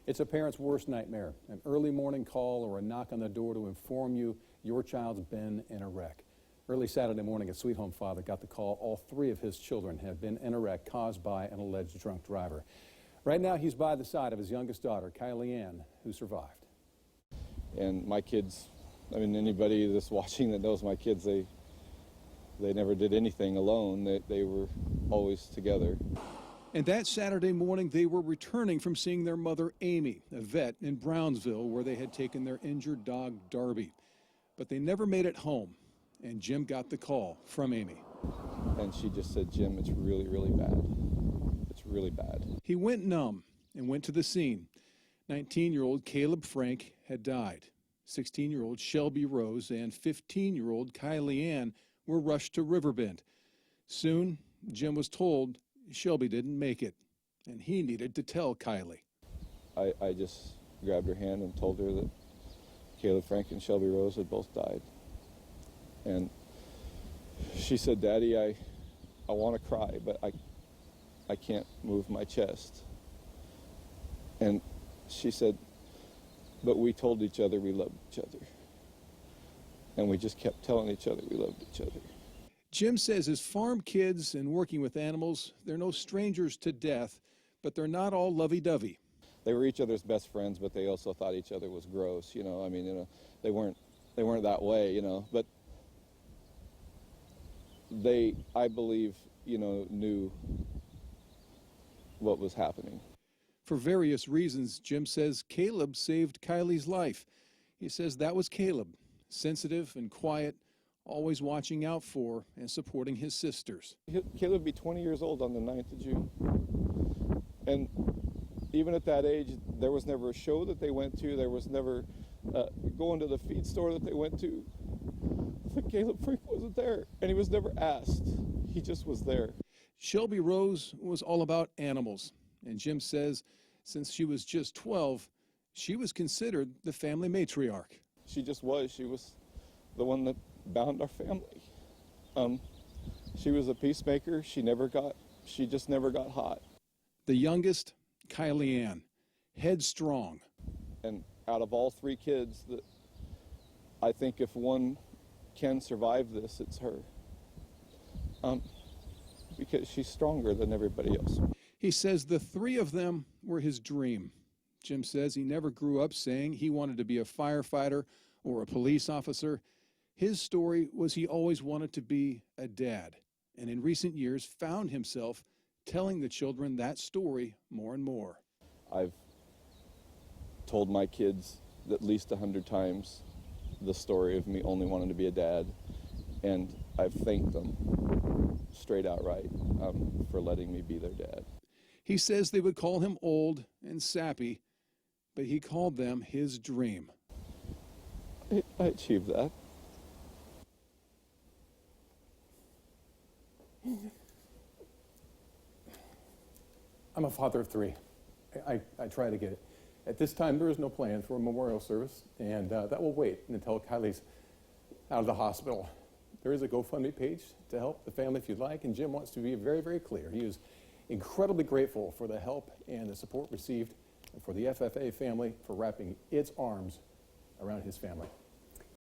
It's a parent's worst nightmare, an early morning call or a knock on the door to inform you your child's been in a wreck. Early Saturday morning, a Sweet Home father got the call all three of his children have been in a wreck caused by an alleged drunk driver. Right now, he's by the side of his youngest daughter, Kylie Ann, who survived. And my kids, I mean, anybody that's watching that knows my kids, they never did anything alone. They were always together. And that Saturday morning, they were returning from seeing their mother, Amy, a vet in Brownsville, where they had taken their injured dog, Darby. But they never made it home, and Jim got the call from Amy. And she just said, "Jim, it's really, really bad. It's really bad." He went numb and went to the scene. 19-year-old Caleb Frank had died. 16-year-old Shelby Rose and 15-year-old Kylie Ann were rushed to Riverbend. Soon, Jim was told Shelby didn't make it, and he needed to tell Kylie. I just grabbed her hand and told her that Caleb Frank and Shelby Rose had both died. And she said, "Daddy, I want to cry, but I can't move my chest." And she said, "But we told each other we loved each other." And we just kept telling each other we loved each other. Jim says his farm kids and working with animals, they're no strangers to death, but they're not all lovey-dovey. They were each other's best friends, but they also thought each other was gross, you know. I mean, you know, they weren't that way, you know, but they, I believe, you know, knew what was happening. For various reasons, Jim says Caleb saved Kylie's life. He says that was Caleb, sensitive and quiet, always watching out for and supporting his sisters. Caleb would be 20 years old on the 9th of June. And even at that age, there was never a show that they went to. There was never going to the feed store that they went to. But Caleb Frank wasn't there, and he was never asked. He just was there. Shelby Rose was all about animals, and Jim says since she was just 12, she was considered the family matriarch. She just was. She was the one that bound our family. She was a peacemaker. She just never got hot. The youngest, Kylie Ann, headstrong. And out of all three kids, I think if one can survive this, it's her. Because she's stronger than everybody else. He says the three of them were his dream. Jim says he never grew up saying he wanted to be a firefighter or a police officer. His story was he always wanted to be a dad, and in recent years found himself telling the children that story more and more. I've told my kids at least 100 times the story of me only wanting to be a dad, and I've thanked them straight outright for letting me be their dad. He says they would call him old and sappy, but he called them his dream. I achieved that. I'm a father of three. I try to get it. At this time, there is no plan for a memorial service, and that will wait until Kylie's out of the hospital. There is a GoFundMe page to help the family if you'd like, and Jim wants to be very, very clear. He is incredibly grateful for the help and the support received, and for the FFA family for wrapping its arms around his family.